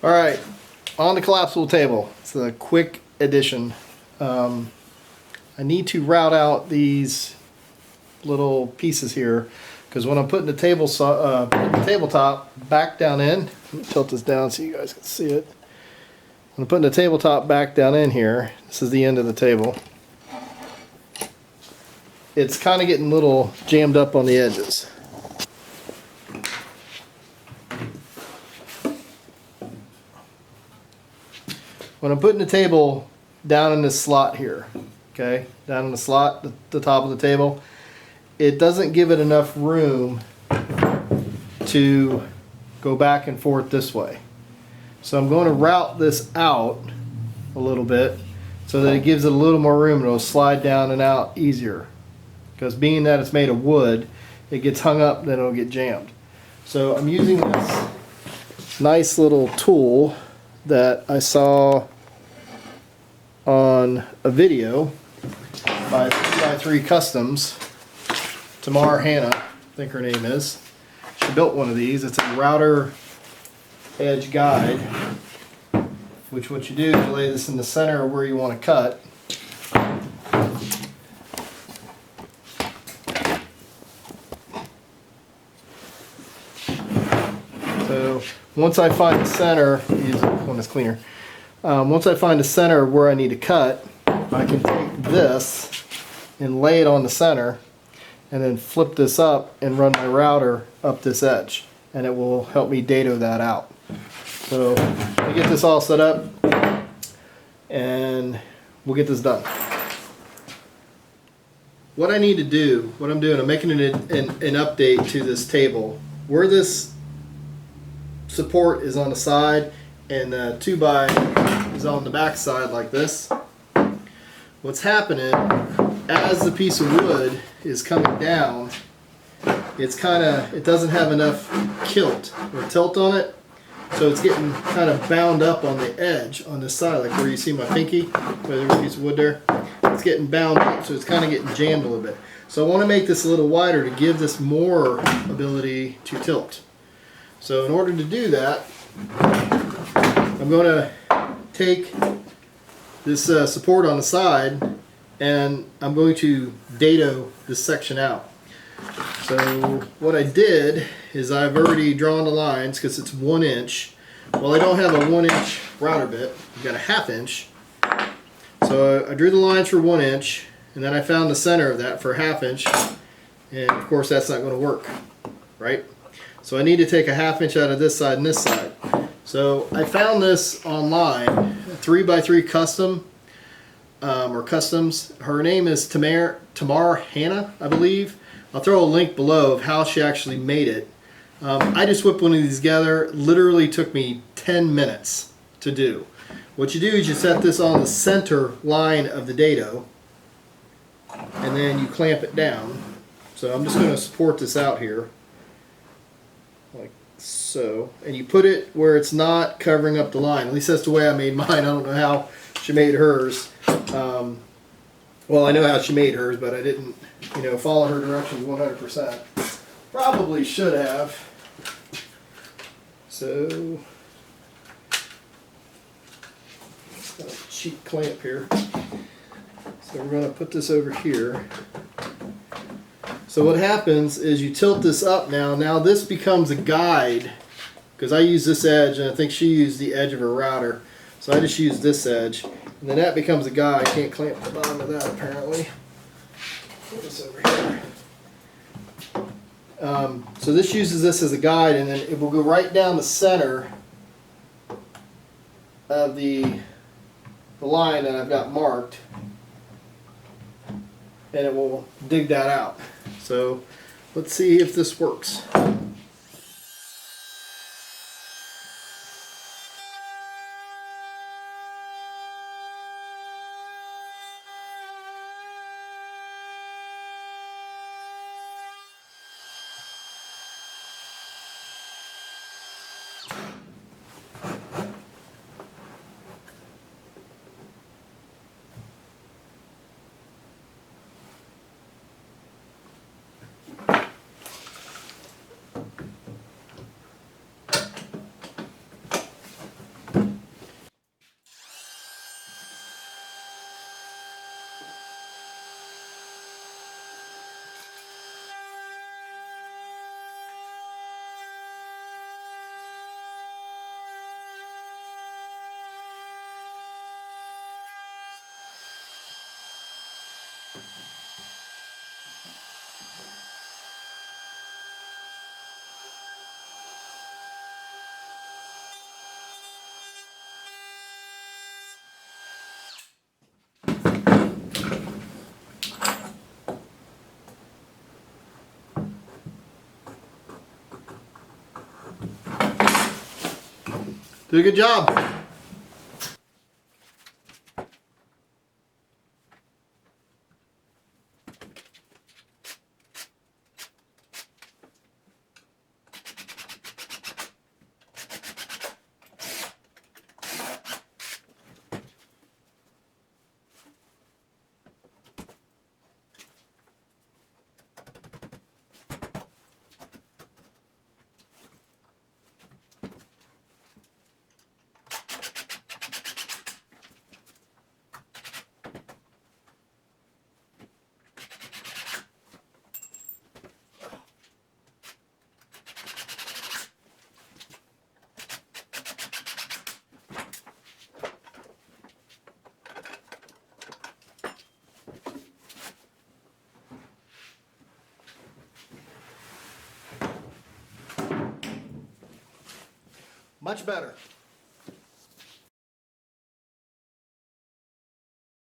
All right, on the collapsible table. It's a quick addition. I need to route out these little pieces here because when I'm putting the tabletop back down in, let me tilt this down so you guys can see it. When I'm putting the tabletop back down in here, this is the end of the table. It's kind of getting a little jammed up on the edges. When I'm putting the table down in this slot here, okay, down in the slot, the top of the table, it doesn't give it enough room to go back and forth this way. So I'm going to route this out a little bit so that it gives it a little more room and it'll slide down and out easier. Because being that it's made of wood, it gets hung up, then it'll get jammed. So I'm using this nice little tool that I saw on a video by 3x3 Customs. Tamar Hannah, I think her name is. She built one of these. It's a router edge guide, which what you do is you lay this in the center of where you want to cut. So once I find the center, use one that's cleaner. Once I find the center of where I need to cut, I can take this and lay it on the center and then flip this up and run my router up this edge, and it will help me dado that out. So I get this all set up and we'll get this done. What I need to do, what I'm doing, I'm making an update to this table. Where this support is on the side and the 2x is on the back side like this. What's happening as the piece of wood is coming down, it doesn't have enough kilt or tilt on it, so it's getting kind of bound up on the edge on this side, like where you see my pinky, where there's a piece of wood there. It's getting bound up, so it's kind of getting jammed a little bit. So I want to make this a little wider to give this more ability to tilt. So in order to do that, I'm going to take this support on the side and I'm going to dado this section out. So what I did is I've already drawn the lines because it's 1 inch. Well, I don't have a 1 inch router bit. I've got a 1/2 inch. So I drew the lines for 1 inch and then I found the center of that for a 1/2 inch. And of course that's not going to work, right? So I need to take a 1/2 inch out of this side and this side. So I found this online, a 3x3 Custom or Customs. Her name is Tamar Hannah, I believe. I'll throw a link below of how she actually made it. I just whipped one of these together. Literally took me 10 minutes to do. What you do is you set this on the center line of the dado and then you clamp it down. So I'm just going to support this out here like so, and you put it where it's not covering up the line. At least that's the way I made mine. I don't know how she made hers. Well, I know how she made hers, but I didn't, follow her directions 100%. Probably should have. So, got a cheap clamp here. So we're going to put this over here. So what happens is you tilt this up now. Now this becomes a guide, because I use this edge and I think she used the edge of her router. So I just use this edge. And then that becomes a guide. I can't clamp the bottom of that apparently. Put this over here. So this uses this as a guide, and then it will go right down the center of the line that I've got marked, and it will dig that out. So let's see if this works. Did a good job. Much better.